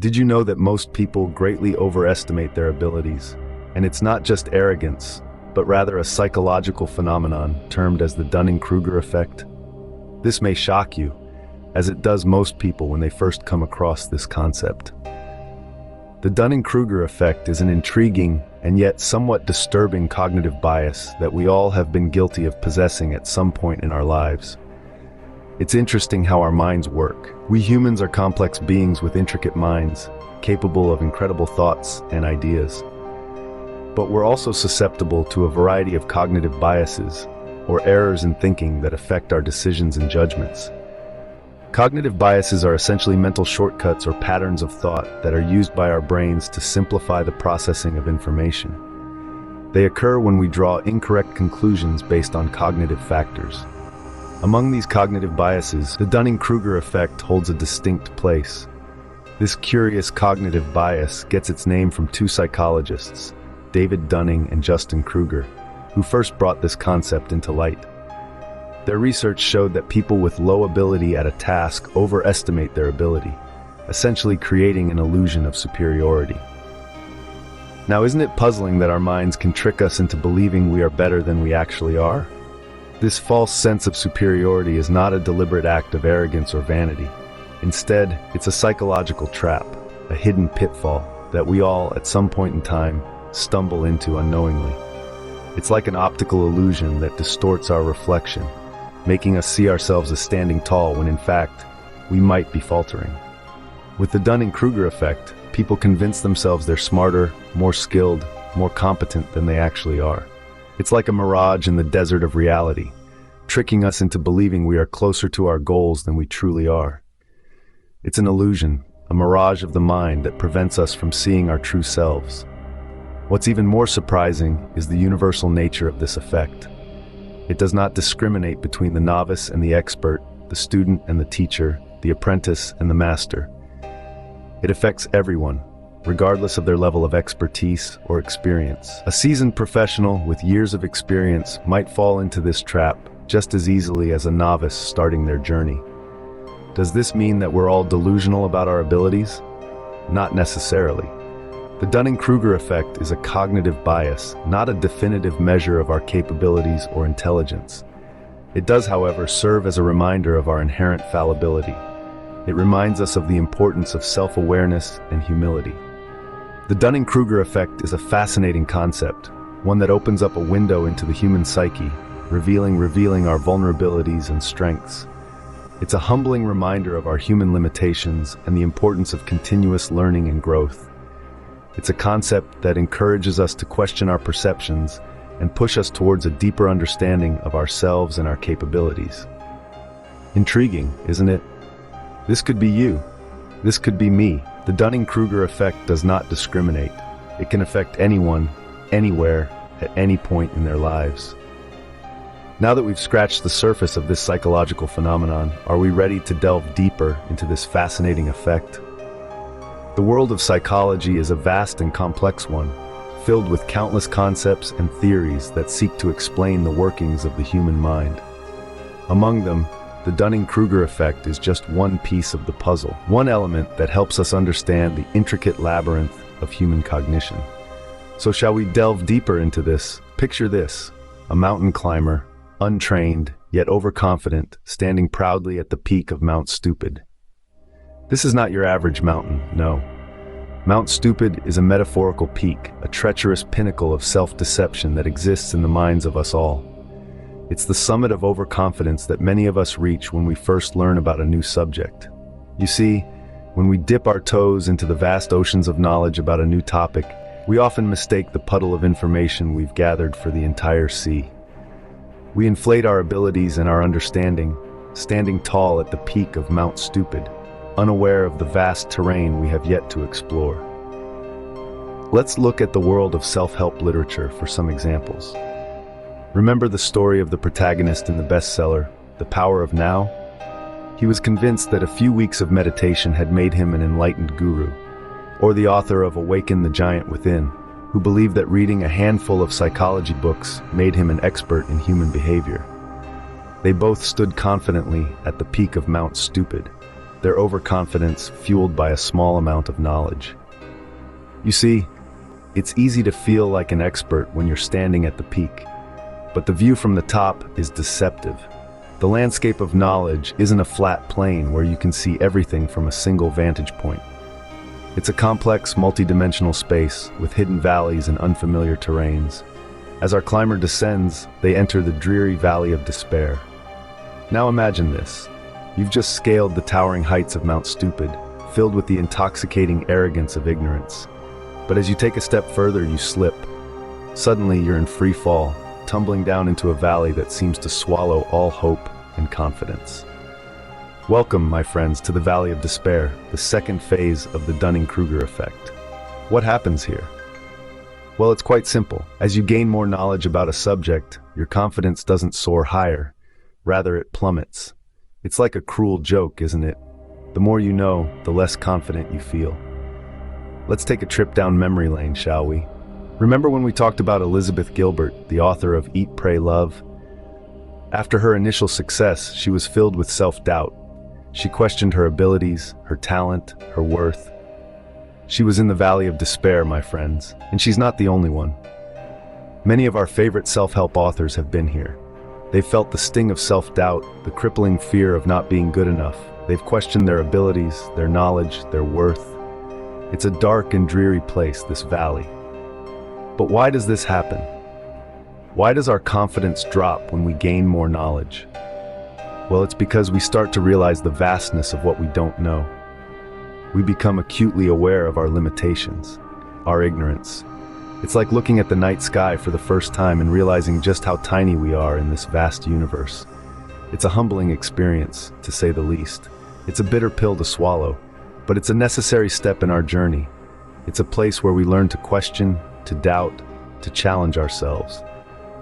Did you know that most people greatly overestimate their abilities? And it's not just arrogance, but rather a psychological phenomenon termed as the Dunning-Kruger Effect. This may shock you, as it does most people when they first come across this concept. The Dunning-Kruger Effect is an intriguing and yet somewhat disturbing cognitive bias that we all have been guilty of possessing at some point in our lives. It's interesting how our minds work. We humans are complex beings with intricate minds, capable of incredible thoughts and ideas. But we're also susceptible to a variety of cognitive biases, or errors in thinking that affect our decisions and judgments. Cognitive biases are essentially mental shortcuts or patterns of thought that are used by our brains to simplify the processing of information. They occur when we draw incorrect conclusions based on cognitive factors. Among these cognitive biases, the Dunning-Kruger effect holds a distinct place. This curious cognitive bias gets its name from two psychologists, David Dunning and Justin Kruger, who first brought this concept into light. Their research showed that people with low ability at a task overestimate their ability, essentially creating an illusion of superiority. Now, isn't it puzzling that our minds can trick us into believing we are better than we actually are? This false sense of superiority is not a deliberate act of arrogance or vanity. Instead, it's a psychological trap, a hidden pitfall that we all, at some point in time, stumble into unknowingly. It's like an optical illusion that distorts our reflection, making us see ourselves as standing tall when in fact, we might be faltering. With the Dunning-Kruger effect, people convince themselves they're smarter, more skilled, more competent than they actually are. It's like a mirage in the desert of reality, tricking us into believing we are closer to our goals than we truly are. It's an illusion, a mirage of the mind that prevents us from seeing our true selves. What's even more surprising is the universal nature of this effect. It does not discriminate between the novice and the expert, the student and the teacher, the apprentice and the master. It affects everyone, regardless of their level of expertise or experience. A seasoned professional with years of experience might fall into this trap just as easily as a novice starting their journey. Does this mean that we're all delusional about our abilities? Not necessarily. The Dunning-Kruger effect is a cognitive bias, not a definitive measure of our capabilities or intelligence. It does, however, serve as a reminder of our inherent fallibility. It reminds us of the importance of self-awareness and humility. The Dunning-Kruger effect is a fascinating concept, one that opens up a window into the human psyche, revealing our vulnerabilities and strengths. It's a humbling reminder of our human limitations and the importance of continuous learning and growth. It's a concept that encourages us to question our perceptions and push us towards a deeper understanding of ourselves and our capabilities. Intriguing, isn't it? This could be you. This could be me. The Dunning-Kruger effect does not discriminate. It can affect anyone, anywhere, at any point in their lives. Now that we've scratched the surface of this psychological phenomenon, are we ready to delve deeper into this fascinating effect? The world of psychology is a vast and complex one, filled with countless concepts and theories that seek to explain the workings of the human mind. Among them, the Dunning-Kruger effect is just one piece of the puzzle, one element that helps us understand the intricate labyrinth of human cognition. So shall we delve deeper into this? Picture this, a mountain climber, untrained, yet overconfident, standing proudly at the peak of Mount Stupid. This is not your average mountain, no. Mount Stupid is a metaphorical peak, a treacherous pinnacle of self-deception that exists in the minds of us all. It's the summit of overconfidence that many of us reach when we first learn about a new subject. You see, when we dip our toes into the vast oceans of knowledge about a new topic, we often mistake the puddle of information we've gathered for the entire sea. We inflate our abilities and our understanding, standing tall at the peak of Mount Stupid, unaware of the vast terrain we have yet to explore. Let's look at the world of self-help literature for some examples. Remember the story of the protagonist in the bestseller, The Power of Now? He was convinced that a few weeks of meditation had made him an enlightened guru. Or the author of Awaken the Giant Within, who believed that reading a handful of psychology books made him an expert in human behavior. They both stood confidently at the peak of Mount Stupid, their overconfidence fueled by a small amount of knowledge. You see, it's easy to feel like an expert when you're standing at the peak, but the view from the top is deceptive. The landscape of knowledge isn't a flat plane where you can see everything from a single vantage point. It's a complex, multidimensional space with hidden valleys and unfamiliar terrains. As our climber descends, they enter the dreary valley of despair. Now imagine this. You've just scaled the towering heights of Mount Stupid, filled with the intoxicating arrogance of ignorance. But as you take a step further, you slip. Suddenly, you're in free fall, tumbling down into a valley that seems to swallow all hope and confidence. Welcome, my friends, to the Valley of Despair, the second phase of the Dunning-Kruger Effect. What happens here? Well, it's quite simple. As you gain more knowledge about a subject, your confidence doesn't soar higher. Rather, it plummets. It's like a cruel joke, isn't it? The more you know, the less confident you feel. Let's take a trip down memory lane, shall we? Remember when we talked about Elizabeth Gilbert, the author of Eat, Pray, Love? After her initial success, she was filled with self-doubt. She questioned her abilities, her talent, her worth. She was in the valley of despair, my friends, and she's not the only one. Many of our favorite self-help authors have been here. They've felt the sting of self-doubt, the crippling fear of not being good enough. They've questioned their abilities, their knowledge, their worth. It's a dark and dreary place, this valley. But why does this happen? Why does our confidence drop when we gain more knowledge? Well, it's because we start to realize the vastness of what we don't know. We become acutely aware of our limitations, our ignorance. It's like looking at the night sky for the first time and realizing just how tiny we are in this vast universe. It's a humbling experience, to say the least. It's a bitter pill to swallow, but it's a necessary step in our journey. It's a place where we learn to question, to doubt, to challenge ourselves.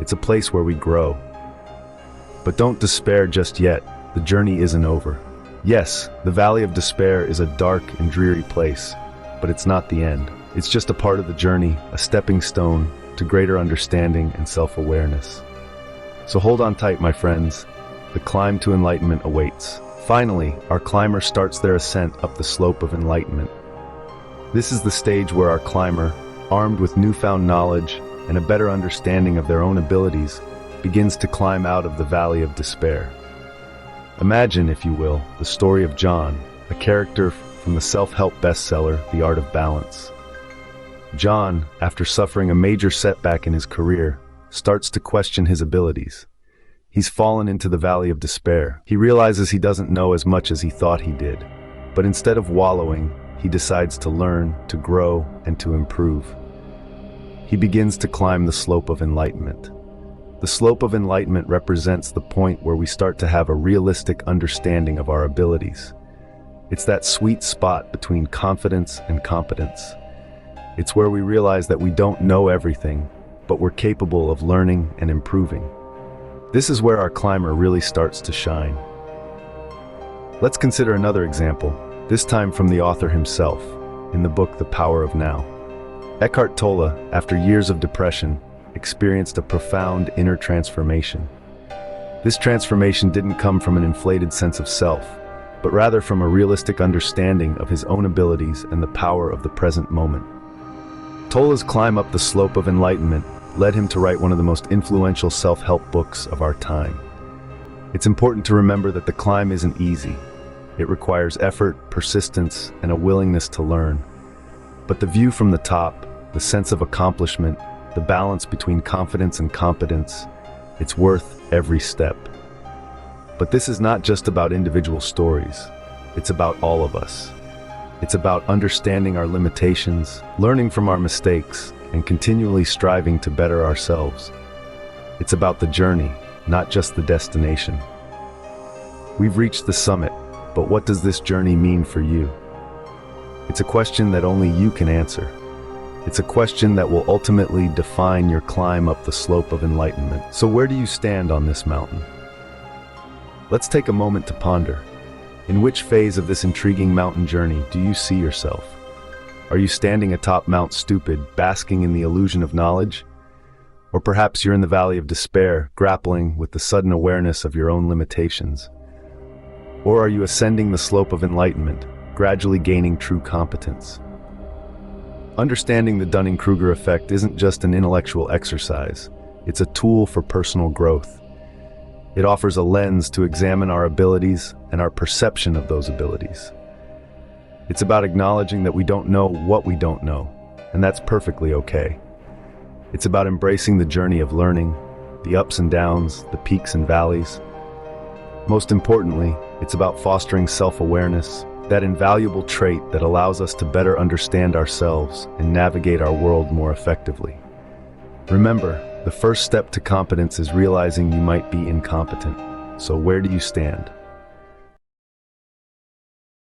It's a place where we grow. But don't despair just yet. The journey isn't over. Yes, the Valley of Despair is a dark and dreary place, but it's not the end. It's just a part of the journey, a stepping stone to greater understanding and self-awareness. So hold on tight, my friends. The climb to enlightenment awaits. Finally, our climber starts their ascent up the slope of enlightenment. This is the stage where our climber, armed with newfound knowledge and a better understanding of their own abilities, begins to climb out of the Valley of Despair. Imagine, if you will, the story of John, a character from the self-help bestseller, The Art of Balance. John, after suffering a major setback in his career, starts to question his abilities. He's fallen into the Valley of Despair. He realizes he doesn't know as much as he thought he did. But instead of wallowing, he decides to learn, to grow, and to improve. He begins to climb the slope of enlightenment. The slope of enlightenment represents the point where we start to have a realistic understanding of our abilities. It's that sweet spot between confidence and competence. It's where we realize that we don't know everything, but we're capable of learning and improving. This is where our climber really starts to shine. Let's consider another example, this time from the author himself, in the book The Power of Now. Eckhart Tolle, after years of depression, experienced a profound inner transformation. This transformation didn't come from an inflated sense of self, but rather from a realistic understanding of his own abilities and the power of the present moment. Tolle's climb up the slope of enlightenment led him to write one of the most influential self-help books of our time. It's important to remember that the climb isn't easy. It requires effort, persistence, and a willingness to learn. But the view from the top, the sense of accomplishment, the balance between confidence and competence, it's worth every step. But this is not just about individual stories. It's about all of us. It's about understanding our limitations, learning from our mistakes, and continually striving to better ourselves. It's about the journey, not just the destination. We've reached the summit, but what does this journey mean for you? It's a question that only you can answer. It's a question that will ultimately define your climb up the slope of enlightenment. So where do you stand on this mountain? Let's take a moment to ponder. In which phase of this intriguing mountain journey do you see yourself? Are you standing atop Mount Stupid, basking in the illusion of knowledge? Or perhaps you're in the Valley of Despair, grappling with the sudden awareness of your own limitations. Or are you ascending the slope of enlightenment, gradually gaining true competence? Understanding the Dunning-Kruger effect isn't just an intellectual exercise, it's a tool for personal growth. It offers a lens to examine our abilities and our perception of those abilities. It's about acknowledging that we don't know what we don't know, and that's perfectly okay. It's about embracing the journey of learning, the ups and downs, the peaks and valleys. Most importantly, it's about fostering self-awareness, that invaluable trait that allows us to better understand ourselves and navigate our world more effectively. Remember, the first step to competence is realizing you might be incompetent. So where do you stand?